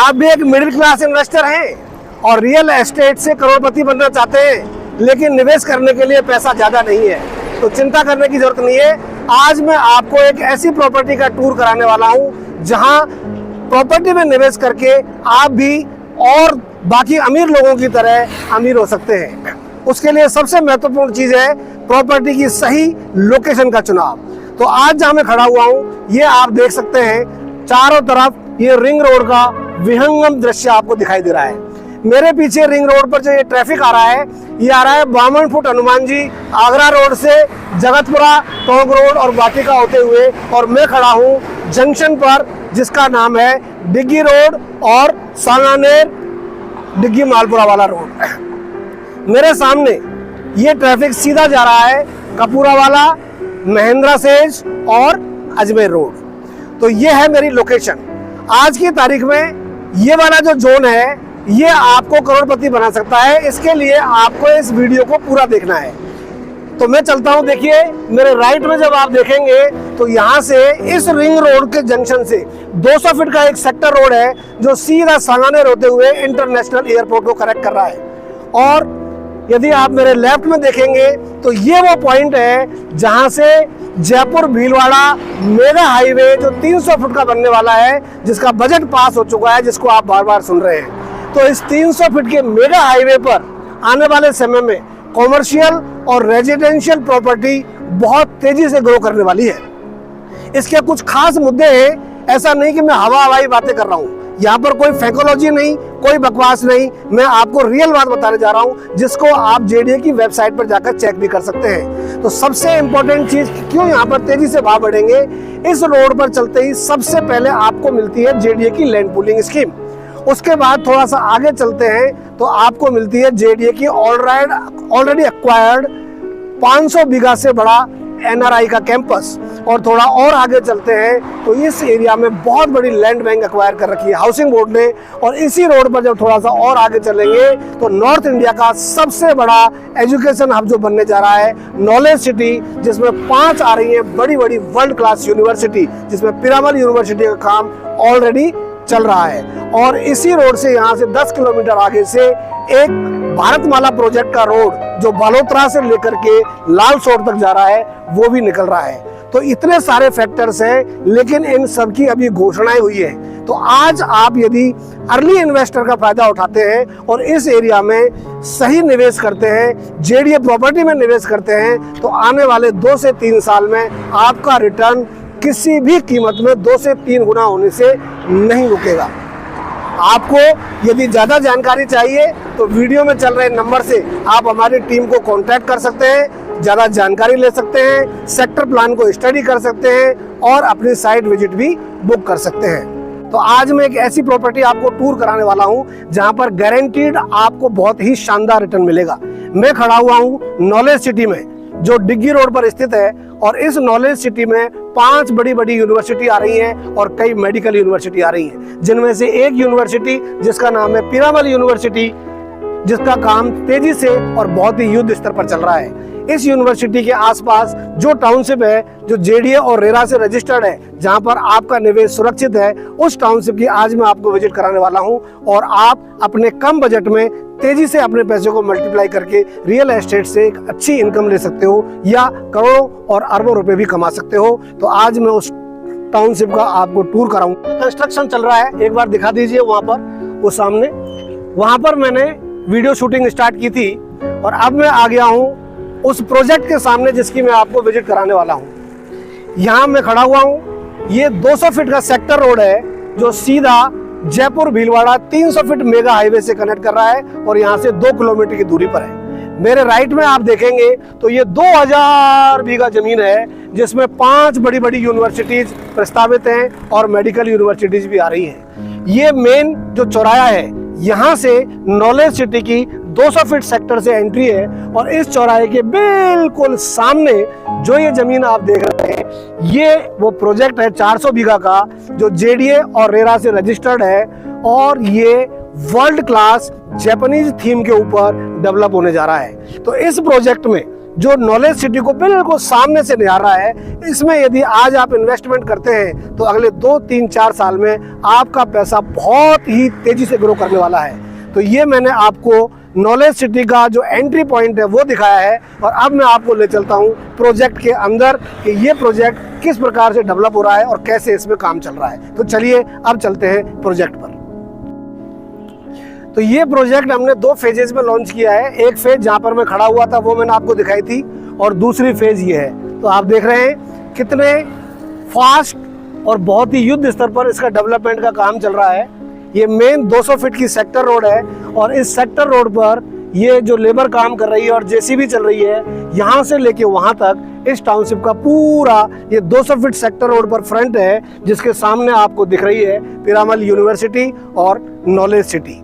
आप भी एक मिडिल क्लास इन्वेस्टर हैं और रियल एस्टेट से करोड़पति बनना चाहते हैं, लेकिन निवेश करने के लिए पैसा ज़्यादा नहीं है, तो चिंता करने की जरूरत नहीं है। आज मैं आपको एक ऐसी प्रॉपर्टी का टूर कराने वाला हूं जहां प्रॉपर्टी में निवेश करके आप भी और बाकी अमीर लोगों की तरह अमीर हो सकते हैं। उसके लिए सबसे महत्वपूर्ण चीज़ है प्रॉपर्टी की सही लोकेशन का चुनाव। तो आज जहां मैं खड़ा हुआ हूं, ये आप देख सकते हैं, चारों तरफ ये रिंग रोड का विहंगम दृश्य आपको दिखाई दे रहा है। मेरे पीछे रिंग रोड पर जो ये ट्रैफिक आ रहा है, ये आ रहा है 52 फुट हनुमान जी आगरा रोड से जगतपुरा, टोंक रोड और वाटिका होते हुए, और मैं खड़ा हूँ जंक्शन पर जिसका नाम है डिग्गी रोड और सांगानेर डिग्गी मालपुरा वाला रोड। मेरे सामने ये ट्रैफिक सीधा जा रहा है कपूरा वाला, महेंद्रा सेज और अजमेर रोड। तो ये है मेरी लोकेशन। आज की तारीख में ये वाला जो जोन है, ये आपको करोड़पति बना सकता है। इसके लिए आपको इस वीडियो को पूरा देखना है। तो मैं चलता हूं। देखिए मेरे राइट में जब आप देखेंगे तो यहाँ से इस रिंग रोड के जंक्शन से 200 फीट का एक सेक्टर रोड है जो सीधा सांगानेर होते हुए इंटरनेशनल एयरपोर्ट को कनेक्ट कर रहा है। और यदि आप मेरे लेफ्ट में देखेंगे तो ये वो पॉइंट है जहां से जयपुर भीलवाड़ा मेगा हाईवे जो 300 फुट का बनने वाला है, जिसका बजट पास हो चुका है, जिसको आप बार बार सुन रहे हैं। तो इस 300 फीट के मेगा हाईवे पर आने वाले समय में कॉमर्शियल और रेजिडेंशियल प्रॉपर्टी बहुत तेजी से ग्रो करने वाली है। इसके कुछ खास मुद्दे हैं, ऐसा नहीं कि मैं हवाई बातें कर रहा हूँ। यहाँ पर कोई फैकोलॉजी नहीं, कोई बकवास नहीं, मैं आपको रियल बात बताने जा रहा हूँ जिसको आप जेडीए की वेबसाइट पर जाकर चेक भी कर सकते हैं। तो सबसे इंपॉर्टेंट चीज, क्यों यहाँ पर तेजी से भाव बढ़ेंगे, इस रोड पर चलते ही सबसे पहले आपको मिलती है जेडीए की लैंड पूलिंग स्कीम। उसके बाद थोड़ा सा आगे चलते हैं तो आपको मिलती है जेडीए की ऑलरेडी एक्वायर्ड 500 बीघा से बड़ा एनआरआई का कैंपस। और थोड़ा और आगे चलते हैं तो इस एरिया में बहुत बड़ी लैंड बैंक एक्वायर कर रखी है हाउसिंग बोर्ड ने। और इसी रोड पर जब थोड़ा सा और आगे चलेंगे तो नॉर्थ इंडिया का सबसे बड़ा एजुकेशन हब जो बनने जा रहा है, नॉलेज सिटी, जिसमें 5 आ रही है बड़ी बड़ी वर्ल्ड क्लास यूनिवर्सिटी, जिसमें पिरामल यूनिवर्सिटी का काम ऑलरेडी चल रहा है। और इसी रोड से यहाँ से 10 किलोमीटर आगे से एक भारतमाला प्रोजेक्ट का रोड जो बालोतरा से लेकर के लाल सोर तक जा रहा है, वो भी निकल रहा है। तो इतने सारे फैक्टर्स हैं, लेकिन इन सब की अभी घोषणाएं हुई है। तो आज आप यदि अर्ली इन्वेस्टर का फायदा उठाते हैं और इस एरिया में सही निवेश करते हैं, जेडीए प्रॉपर्टी में निवेश करते हैं, तो आने वाले 2 से 3 साल में आपका रिटर्न किसी भी कीमत में 2 से 3 गुना होने से नहीं रुकेगा। आपको यदि ज़्यादा जानकारी चाहिए तो वीडियो में चल रहे नंबर से आप हमारी टीम को कांटेक्ट कर सकते हैं, ज़्यादा जानकारी ले सकते हैं, सेक्टर प्लान को स्टडी कर सकते हैं और अपनी साइट विजिट भी बुक कर सकते हैं। तो आज मैं एक ऐसी प्रॉपर्टी आपको टूर कराने वाला हूं जहां पर गारंटीड आपको बहुत ही शानदार रिटर्न मिलेगा। मैं खड़ा हुआ हूं नॉलेज सिटी में जो डिग्गी रोड पर स्थित है, और इस नॉलेज सिटी में 5 बड़ी बड़ी यूनिवर्सिटी आ रही हैं और कई मेडिकल यूनिवर्सिटी आ रही हैं, जिनमें से एक यूनिवर्सिटी जिसका नाम है पिरामल यूनिवर्सिटी, जिसका काम तेजी से और बहुत ही युद्ध स्तर पर चल रहा है। इस यूनिवर्सिटी के आसपास जो टाउनशिप है जो जेडीए और रेरा से रजिस्टर्ड है, जहां पर आपका निवेश सुरक्षित है, उस टाउनशिप की आज मैं आपको विजिट कराने वाला हूं। और आप अपने कम बजट में तेजी से अपने पैसे को मल्टीप्लाई करके रियल एस्टेट से एक अच्छी इनकम ले सकते हो या करोड़ों और अरबों रुपए भी कमा सकते हो। तो आज मैं उस टाउनशिप का आपको टूर कराऊंगा। कंस्ट्रक्शन चल रहा है, एक बार दिखा दीजिए वहां पर, वो सामने, वहां पर मैंने वीडियो शूटिंग स्टार्ट की थी और अब मैं आ गया हूं उस प्रोजेक्ट के सामने जिसकी मैं आपको विजिट कराने वाला हूं। यहाँ मैं खड़ा हुआ हूं, ये 200 फीट का सेक्टर रोड है जो सीधा Jaipur Bhilwara 300 feet mega highway से कनेक्ट कर रहा है और यहाँ से 2 किलोमीटर की दूरी पर है। मेरे राइट में आप देखेंगे तो ये 2000 बीघा जमीन है जिसमें 5 बड़ी बड़ी यूनिवर्सिटीज प्रस्तावित हैं और मेडिकल यूनिवर्सिटीज भी आ रही हैं। ये मेन जो चौराहा है, यहाँ से नॉलेज सिटी की 200 फीट सेक्टर से एंट्री है और इस चौराहे के बिल्कुल सामने जो ये जमीन आप देख रहे हैं, ये वो प्रोजेक्ट है 400 बीघा का जो जेडीए और रेरा से रजिस्टर्ड है और ये वर्ल्ड क्लास जापानीज थीम के ऊपर डेवलप होने जा रहा है। तो इस प्रोजेक्ट में जो नॉलेज सिटी को बिल्कुल सामने से निहार रहा है। इसमें यदि आज आप इन्वेस्टमेंट करते हैं तो अगले 2, 3, 4 साल में आपका पैसा बहुत ही तेजी से ग्रो करने वाला है। तो ये मैंने आपको नॉलेज सिटी का जो एंट्री पॉइंट है वो दिखाया है, और अब मैं आपको ले चलता हूँ प्रोजेक्ट के अंदर कि ये प्रोजेक्ट किस प्रकार से डेवलप हो रहा है और कैसे इसमें काम चल रहा है। तो चलिए अब चलते हैं प्रोजेक्ट पर। तो ये प्रोजेक्ट हमने 2 फेजेस में लॉन्च किया है। एक फेज जहाँ पर मैं खड़ा हुआ था वो मैंने आपको दिखाई थी, और दूसरी फेज ये है। तो आप देख रहे हैं कितने फास्ट और बहुत ही युद्ध स्तर पर इसका डेवलपमेंट का काम चल रहा है। ये मेन 200 फीट की सेक्टर रोड है, और इस सेक्टर रोड पर ये जो लेबर काम कर रही है और जेसीबी चल रही है, यहाँ से लेके वहाँ तक इस टाउनशिप का पूरा ये 200 फीट सेक्टर रोड पर फ्रंट है, जिसके सामने आपको दिख रही है पीरामल यूनिवर्सिटी और नॉलेज सिटी।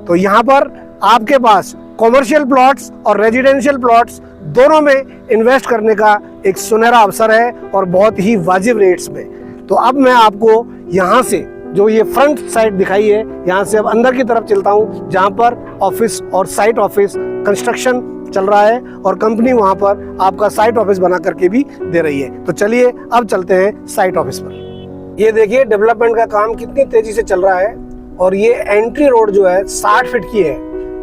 तो यहाँ पर आपके पास कॉमर्शियल प्लॉट्स और रेजिडेंशियल प्लॉट्स दोनों में इन्वेस्ट करने का एक सुनहरा अवसर है, और बहुत ही वाजिब रेट्स में। तो अब मैं आपको यहाँ से जो ये फ्रंट साइड दिखाई है, यहाँ से अब अंदर की तरफ चलता हूँ, जहाँ पर ऑफिस और साइट ऑफिस कंस्ट्रक्शन चल रहा है, और कंपनी वहाँ पर आपका साइट ऑफिस बना करके भी दे रही है। तो चलिए अब चलते हैं साइट ऑफिस पर। ये देखिए डेवलपमेंट का काम कितनी तेजी से चल रहा है, और ये एंट्री रोड जो है 60 फीट की है।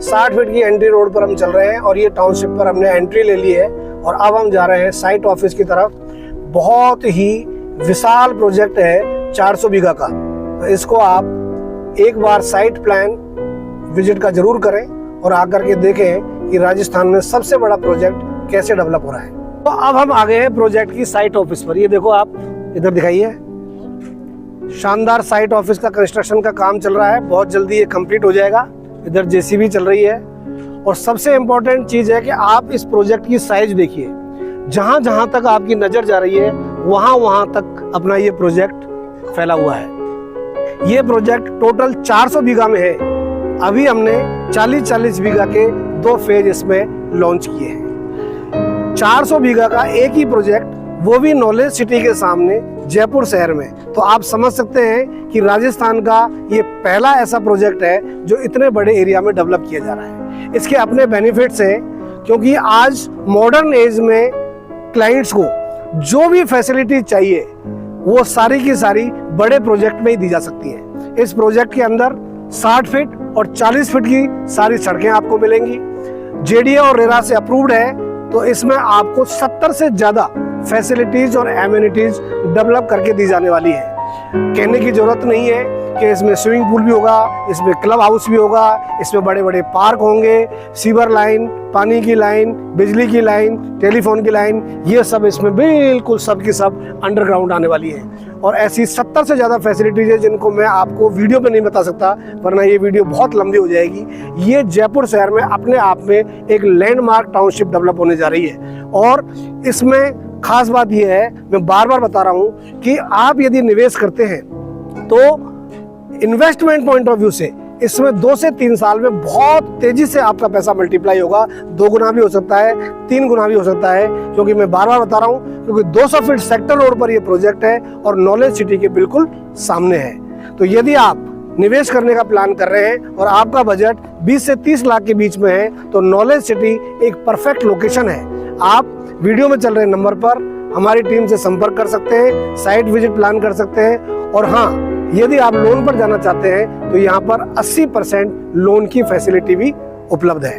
60 फीट की एंट्री रोड पर हम चल रहे हैं, और ये टाउनशिप पर हमने एंट्री ले ली है, और अब हम जा रहे हैं साइट ऑफिस की तरफ। बहुत ही विशाल प्रोजेक्ट है, 400 बीघा का। तो इसको आप एक बार साइट प्लान विजिट का जरूर करें, और आकर के देखें कि राजस्थान में सबसे बड़ा प्रोजेक्ट कैसे डेवलप हो रहा है। तो अब हम आ गए हैं प्रोजेक्ट की साइट ऑफिस पर। ये देखो, आप इधर दिखाइए, शानदार साइट ऑफिस का कंस्ट्रक्शन का काम चल रहा है। बहुत जल्दी ये कंप्लीट हो जाएगा। इधर जेसीबी चल रही है, और सबसे इम्पोर्टेंट चीज है कि आप इस प्रोजेक्ट की साइज देखिए। जहां जहां तक आपकी नजर जा रही है वहां वहां तक अपना ये प्रोजेक्ट फैला हुआ है। ये प्रोजेक्ट टोटल 400 बीघा में है। अभी हमने 40-40 बीघा के 2 फेज इसमें लॉन्च किए हैं। 400 बीघा का एक ही प्रोजेक्ट, वो भी नॉलेज सिटी के सामने जयपुर शहर में। तो आप समझ सकते हैं कि राजस्थान का ये पहला ऐसा प्रोजेक्ट है जो इतने बड़े एरिया में डेवलप किया जा रहा है। इसके अपने बेनिफिट्स हैं, क्योंकि आज मॉडर्न एज में क्लाइंट्स को जो भी फैसिलिटी चाहिए वो सारी की सारी बड़े प्रोजेक्ट में ही दी जा सकती है। इस प्रोजेक्ट के अंदर 60 फीट और 40 फीट की सारी सड़कें आपको मिलेंगी। जेडीए और रेरा से अप्रूव्ड है, तो इसमें आपको 70 से ज्यादा फैसिलिटीज और एमिनिटीज डेवलप करके दी जाने वाली है। कहने की जरूरत नहीं है कि इसमें स्विमिंग पूल भी होगा, इसमें क्लब हाउस भी होगा, इसमें बड़े बड़े पार्क होंगे, सीवर लाइन, पानी की लाइन, बिजली की लाइन, टेलीफोन की लाइन, ये सब इसमें बिल्कुल सब की सब अंडरग्राउंड आने वाली है। और ऐसी 70 से ज़्यादा फैसिलिटीज है जिनको मैं आपको वीडियो में नहीं बता सकता, वरना ये वीडियो बहुत लंबी हो जाएगी। ये जयपुर शहर में अपने आप में एक लैंडमार्क टाउनशिप डेवलप होने जा रही है। और इसमें खास बात यह है, मैं बार बार बता रहा हूँ कि आप यदि निवेश करते हैं तो इन्वेस्टमेंट पॉइंट ऑफ व्यू से इसमें 2 से 3 साल में बहुत तेजी से आपका पैसा मल्टीप्लाई होगा। 2 गुना भी हो सकता है, 3 गुना भी हो सकता है, क्योंकि मैं बार बार बता रहा हूँ, क्योंकि 200 फीट सेक्टर रोड पर यह प्रोजेक्ट है और नॉलेज सिटी के बिल्कुल सामने है। तो यदि आप निवेश करने का प्लान कर रहे हैं और आपका बजट 20 से 30 लाख के बीच में है, तो नॉलेज सिटी एक परफेक्ट लोकेशन है। आप वीडियो में चल रहे नंबर पर हमारी टीम से संपर्क कर सकते हैं, साइट विजिट प्लान कर सकते हैं। और हाँ, यदि आप लोन पर जाना चाहते हैं तो यहाँ पर 80% लोन की फैसिलिटी भी उपलब्ध है।